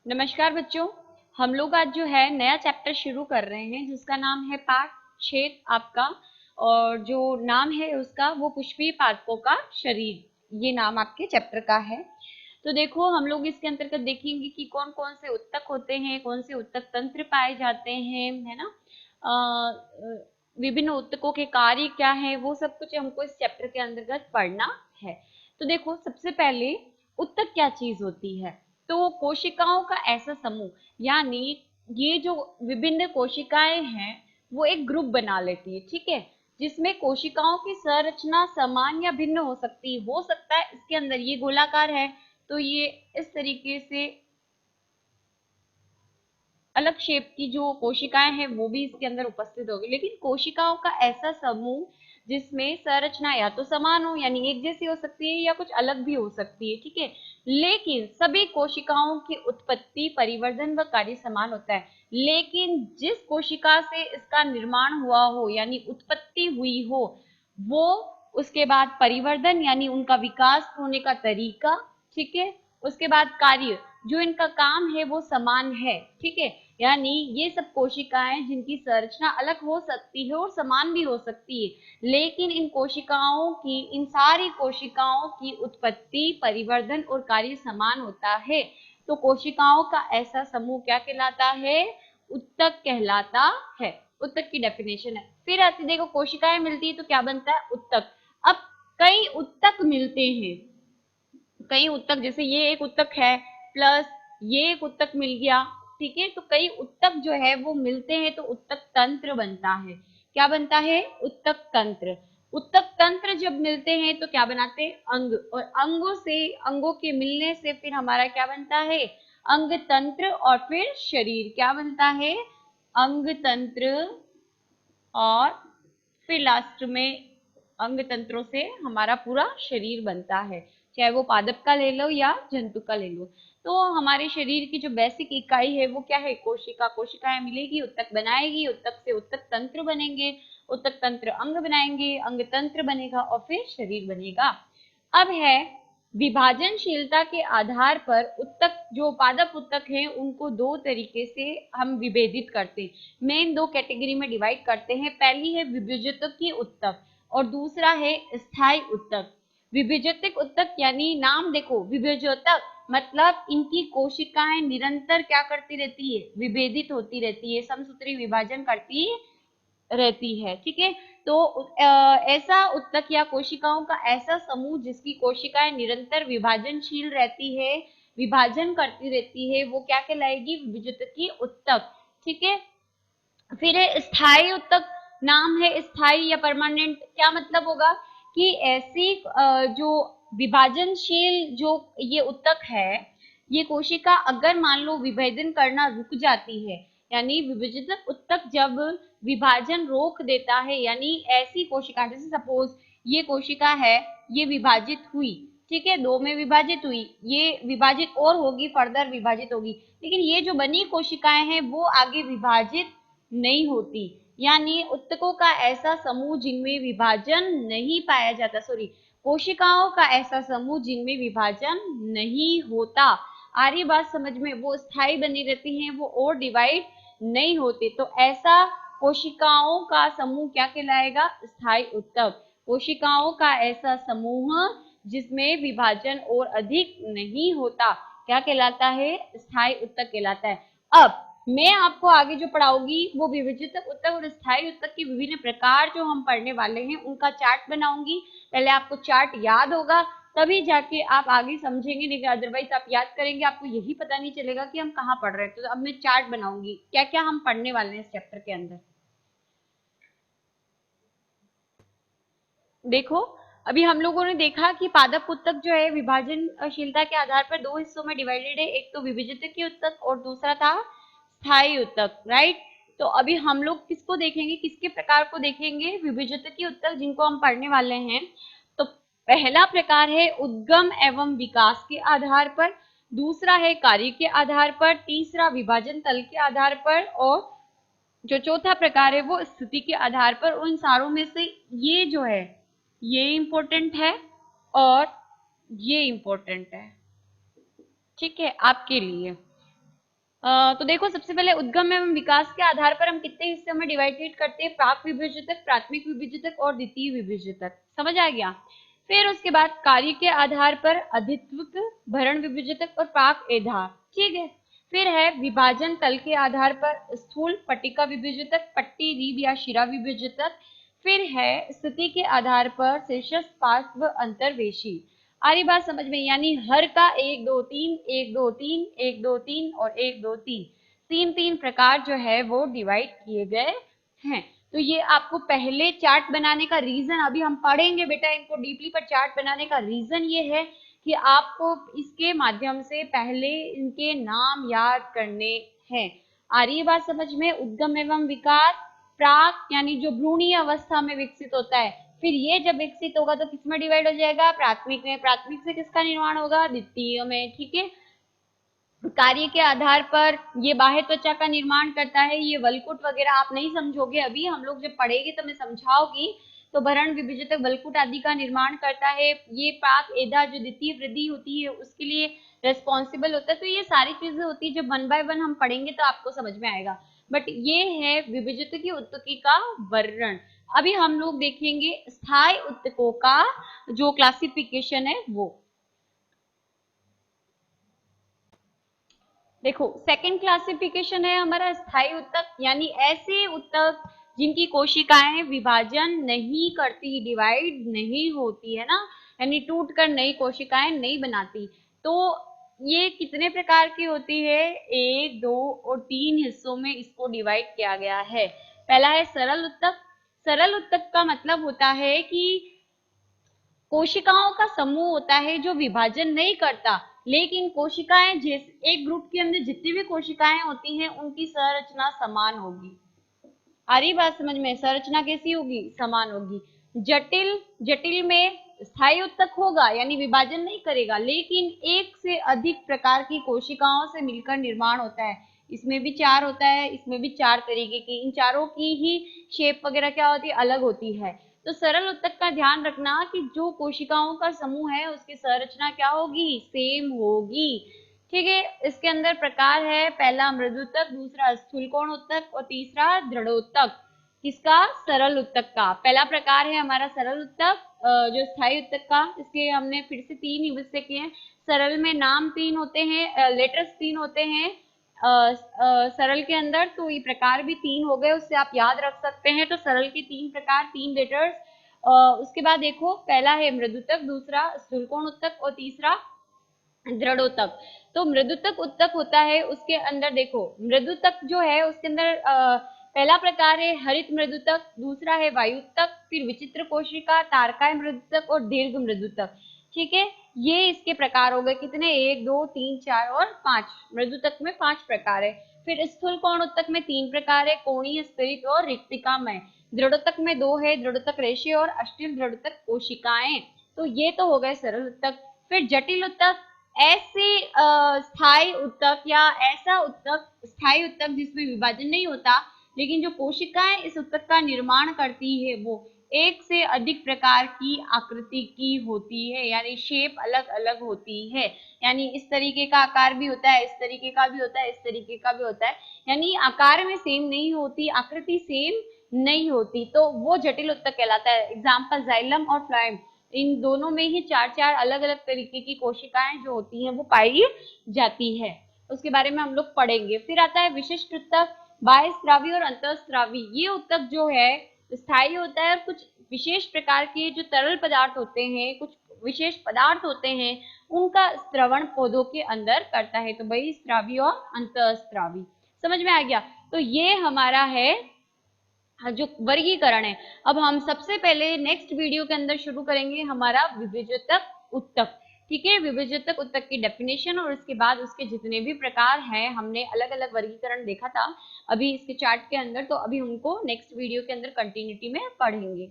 नमस्कार बच्चों। हम लोग आज जो है नया चैप्टर शुरू कर रहे हैं जिसका नाम है पाठ 6 आपका। और जो नाम है उसका वो पुष्पीय पादपों का शरीर, ये नाम आपके चैप्टर का है। तो देखो हम लोग इसके अंतर्गत देखेंगे कि कौन कौन से उत्तक होते हैं, कौन से उत्तक तंत्र पाए जाते हैं, है ना। विभिन्न उत्तकों के कार्य क्या है, वो सब कुछ हमको इस चैप्टर के अंतर्गत पढ़ना है। तो देखो सबसे पहले उत्तक क्या चीज होती है। तो कोशिकाओं का ऐसा समूह, यानी ये जो विभिन्न कोशिकाएं हैं वो एक ग्रुप बना लेती है, ठीक है। जिसमें कोशिकाओं की संरचना समान या भिन्न हो सकता है इसके अंदर ये गोलाकार है तो ये इस तरीके से अलग शेप की जो कोशिकाएं हैं वो भी इसके अंदर उपस्थित होगी। लेकिन कोशिकाओं का ऐसा समूह जिसमें संरचना या तो समान हो यानी एक जैसी हो सकती है या कुछ अलग भी हो सकती है, ठीक है। लेकिन सभी कोशिकाओं की उत्पत्ति, परिवर्धन व कार्य समान होता है। लेकिन जिस कोशिका से इसका निर्माण हुआ हो यानी उत्पत्ति हुई हो, वो उसके बाद परिवर्धन यानी उनका विकास होने का तरीका, ठीक है। उसके बाद कार्य, जो इनका काम है वो समान है, ठीक है। यानी ये सब कोशिकाएं जिनकी संरचना अलग हो सकती है और समान भी हो सकती है, लेकिन इन सारी कोशिकाओं की उत्पत्ति, परिवर्धन और कार्य समान होता है। तो कोशिकाओं का ऐसा समूह क्या कहलाता है? उत्तक कहलाता है। उत्तक की डेफिनेशन है। फिर आती देखो कोशिकाएं मिलती है तो क्या बनता है? उत्तक। अब कई उत्तक मिलते हैं, कई उत्तक, जैसे ये एक उत्तक है प्लस ये एक उत्तक मिल गया, ठीक है। तो कई उत्तक जो है वो मिलते हैं तो उत्तक तंत्र बनता है। क्या बनता है? उत्तक तंत्र। उत्तक तंत्र जब मिलते हैं तो क्या बनाते हैं? अंग। और अंगों के मिलने से फिर हमारा क्या बनता है? अंग तंत्र। और फिर शरीर क्या बनता है? अंग तंत्र। और फिर लास्ट में अंग तंत्रों से हमारा पूरा शरीर बनता है, चाहे वो पादप का ले लो या जंतु का ले लो। तो हमारे शरीर की जो बेसिक इकाई है वो क्या है? कोशिका। कोशिकाएं मिलेगी, उत्तक बनाएगी, उत्तक से उत्तक तंत्र बनेंगे, उत्तक तंत्र अंग बनाएंगे, अंग तंत्र बनेगा और फिर शरीर बनेगा। अब है विभाजनशीलता के आधार पर उत्तक, जो पादप उत्तक हैं उनको दो तरीके से हम विभेदित करते हैं, मेन दो कैटेगरी में डिवाइड करते हैं। पहली है विभेजतकीय उत्तक और दूसरा है स्थायी उत्तक। विभेजतक उत्तक यानी नाम देखो, विभेजतक मतलब इनकी कोशिकाएं निरंतर क्या करती रहती है? विभेदित होती रहती है, समसूत्री विभाजन करती रहती है, ठीक है। तो ऐसा उत्तक या कोशिकाओं का ऐसा समूह जिसकी कोशिकाएं निरंतर विभाजनशील रहती है, विभाजन करती रहती है, वो क्या कहलाएगी? विभेजतकीय उत्तक, ठीक है। फिर है स्थायी उत्तक। नाम है स्थायी या परमानेंट, क्या मतलब होगा कि ऐसी जो विभाजनशील जो ये उत्तक है, ये कोशिका अगर मान लो विभेदन करना रुक जाती है, यानी विभेदित उत्तक जब विभाजन रोक देता है, यानी ऐसी कोशिका, जैसे सपोज ये कोशिका है, ये विभाजित हुई, ठीक है, दो में विभाजित हुई, ये विभाजित और होगी, फर्दर विभाजित होगी, लेकिन ये जो बनी कोशिकाएं हैं वो आगे विभाजित नहीं होती, यानी उत्तकों का ऐसा समूह जिनमें विभाजन नहीं पाया जाता, सॉरी, कोशिकाओं का ऐसा समूह जिनमें विभाजन नहीं होता। आ रही बात समझ में? वो स्थायी बनी रहती हैं, वो और डिवाइड नहीं होते। तो ऐसा कोशिकाओं का समूह क्या कहलाएगा? स्थायी उत्तक। कोशिकाओं का ऐसा समूह जिसमें विभाजन और अधिक नहीं होता क्या कहलाता है? स्थायी उत्तक कहलाता है। अब मैं आपको आगे जो पढ़ाऊंगी वो विभजित उत्तक और स्थायी उत्तक के विभिन्न प्रकार जो हम पढ़ने वाले हैं उनका चार्ट बनाऊंगी। पहले आपको चार्ट याद होगा तभी जाके आप आगे समझेंगे, नहीं अदरवाइज आप याद करेंगे आपको यही पता नहीं चलेगा कि हम कहाँ पढ़ रहे हैं। तो अब मैं चार्ट बनाऊंगी क्या क्या हम पढ़ने वाले हैं इस चैप्टर के अंदर। देखो अभी हम लोगों ने देखा कि पादप उत्तक जो है विभाजनशीलता के आधार पर दो हिस्सों में डिवाइडेड है, एक तो विभजित उत्तक और दूसरा था स्थायी उत्तक, राइट। तो अभी हम लोग किसको देखेंगे, किसके प्रकार को देखेंगे? विभजित उत्तक जिनको हम पढ़ने वाले हैं। तो पहला प्रकार है उद्गम एवं विकास के आधार पर, दूसरा है कार्य के आधार पर, तीसरा विभाजन तल के आधार पर, और जो चौथा प्रकार है वो स्थिति के आधार पर। उन सारों में से ये जो है ये इंपॉर्टेंट है और ये इंपॉर्टेंट है, ठीक है, आपके लिए। तो देखो सबसे पहले उद्गम एवं विकास के आधार पर हम कितने हिस्सों में डिवाइडेड करते हैं, प्राक विभाजक, प्राथमिक विभाजक और द्वितीय विभाजक। समझ आ गया। फिर उसके बाद कार्य के आधार पर अधित्वक, भरण विभाजक और प्राक एधा। ठीक है। फिर है विभाजन तल के आधार पर स्थूल, पट्टिका विभाजक, पट्टी, रीब या शिरा विभाजक। फिर है स्थिति के आधार पर शीर्षस्थ, पार्श्व, अंतर्वेशी। आ रही बात समझ में? यानी हर का 1 2 3 1 2 3 1 2 3 और 1 2 3 तीन तीन प्रकार जो है वो डिवाइड किए गए हैं। तो ये आपको पहले चार्ट बनाने का रीजन, अभी हम पढ़ेंगे बेटा इनको डीपली, पर चार्ट बनाने का रीजन ये है कि आपको इसके माध्यम से पहले इनके नाम याद करने हैं। आ रही है बात समझ में? उद्गम एवं विकास, प्राक यानी जो भ्रूणीय अवस्था में विकसित होता है, फिर ये जब विकसित होगा तो किसमें डिवाइड हो जाएगा? प्राथमिक में। प्राथमिक से किसका निर्माण होगा? द्वितीय में। ठीक है। कार्य के आधार पर ये बाह्य त्वचा का निर्माण करता है। ये वलकुट वगैरह आप नहीं समझोगे, अभी हम लोग जब पढ़ेंगे तो मैं समझाऊंगी। तो भरण विभाजक, वलकुट आदि का निर्माण करता है। ये प्राक एधा जो द्वितीय वृद्धि होती है उसके लिए रेस्पॉन्सिबल होता है। तो ये सारी चीजें होती है, जब 1 बाय 1 हम पढ़ेंगे तो आपको समझ में आएगा। बट ये है विभाजक की उत्तकी का वर्णन। अभी हम लोग देखेंगे स्थायी उत्तकों का जो क्लासिफिकेशन है वो। देखो सेकंड क्लासिफिकेशन है हमारा स्थायी उत्तक, यानी ऐसे उत्तक जिनकी कोशिकाएं विभाजन नहीं करती, डिवाइड नहीं होती है ना, यानी टूट कर नई कोशिकाएं नहीं बनाती। तो ये कितने प्रकार की होती है? 1 2 और 3 हिस्सों में इसको डिवाइड किया गया है। पहला है सरल उत्तक। सरल उत्तक का मतलब होता है कि कोशिकाओं का समूह होता है जो विभाजन नहीं करता, लेकिन कोशिकाएं जिस एक ग्रुप के अंदर जितनी भी कोशिकाएं होती हैं उनकी संरचना समान होगी। आ रही बात समझ में? संरचना कैसी होगी? समान होगी। जटिल, जटिल में स्थायी उत्तक होगा यानी विभाजन नहीं करेगा, लेकिन एक से अधिक प्रकार की कोशिकाओं से मिलकर निर्माण होता है। इसमें भी 4 होता है, इसमें भी 4 तरीके की, इन चारों की ही शेप वगैरह क्या होती है? अलग होती है। तो सरल उत्तक का ध्यान रखना कि जो कोशिकाओं का समूह है उसकी संरचना क्या होगी? सेम होगी। ठीक है। इसके अंदर प्रकार है, पहला मृदुतक, दूसरा स्थूलकोण उत्तक और तीसरा दृढ़ोत्तक। किसका? सरल उत्तक का। पहला प्रकार है हमारा सरल उत्तक, जो स्थायी उत्तक का। इसके हमने फिर से 3 हिस्से किए हैं। सरल में नाम 3 होते हैं, लेटर्स 3 होते हैं सरल के अंदर, तो ये प्रकार भी 3 हो गए, उससे आप याद रख सकते हैं। तो सरल के 3 प्रकार, 3 लेटर्स। उसके बाद देखो पहला है मृदुतक, दूसरा स्थूलकोण उत्तक और तीसरा दृढ़ोत्तक। तो मृदुतक उत्तक होता है, उसके अंदर देखो मृदुतक जो है उसके अंदर पहला प्रकार है हरित मृदुतक, दूसरा है वायुतक, फिर विचित्र कोशिका, तारकाय मृदुतक और दीर्घ मृदुतक। ठीक है। ये इसके प्रकार हो गए कितने? 1 2 3 4 और 5। मृदुतक में 5 प्रकार है। फिर स्थूल कोण उत्तक में 3 प्रकार है, कोणीय, स्फीरिक और रिक्तिकामय। दृढ़ोत्तक में 2 है, दृढ़ोत्तक रेशे और अष्टील दृढ़ोत्तक कोशिकाएं। तो ये तो हो गए सरल उत्तक। फिर जटिल उत्तक, ऐसे स्थायी उत्तक या ऐसा उत्तक, स्थायी उत्तक जिसमें विभाजन नहीं होता, लेकिन जो कोशिकाएं इस उत्तक का निर्माण करती है वो एक से अधिक प्रकार की आकृति की होती है, यानी शेप अलग अलग होती है। यानी इस तरीके का आकार भी होता है, इस तरीके का भी होता है, इस तरीके का भी होता है, यानी आकार में सेम नहीं होती, आकृति सेम नहीं होती, तो वो जटिल उत्तक कहलाता है। एग्जाम्पल जाइलम और फ्लोएम, इन दोनों में ही 4 अलग अलग तरीके की कोशिकाएं जो होती हैं वो पाई जाती है। उसके बारे में हम लोग पढ़ेंगे। फिर आता है विशिष्ट उत्तक, बाह्यस्रावी और अंतःस्रावी। ये उत्तक जो है स्थायी होता है और कुछ विशेष प्रकार के जो तरल पदार्थ होते हैं, कुछ विशेष पदार्थ होते हैं, उनका स्त्रवण पौधों के अंदर करता है। तो बहिस्रावी और अंतःस्रावी। समझ में आ गया? तो ये हमारा है जो वर्गीकरण है। अब हम सबसे पहले नेक्स्ट वीडियो के अंदर शुरू करेंगे हमारा विभाजक उत्तक। ठीक है। विभाजक उत्तक की डेफिनेशन और उसके बाद उसके जितने भी प्रकार हैं, हमने अलग अलग वर्गीकरण देखा था अभी इसके चार्ट के अंदर, तो अभी हमको नेक्स्ट वीडियो के अंदर कंटिन्यूटी में पढ़ेंगे।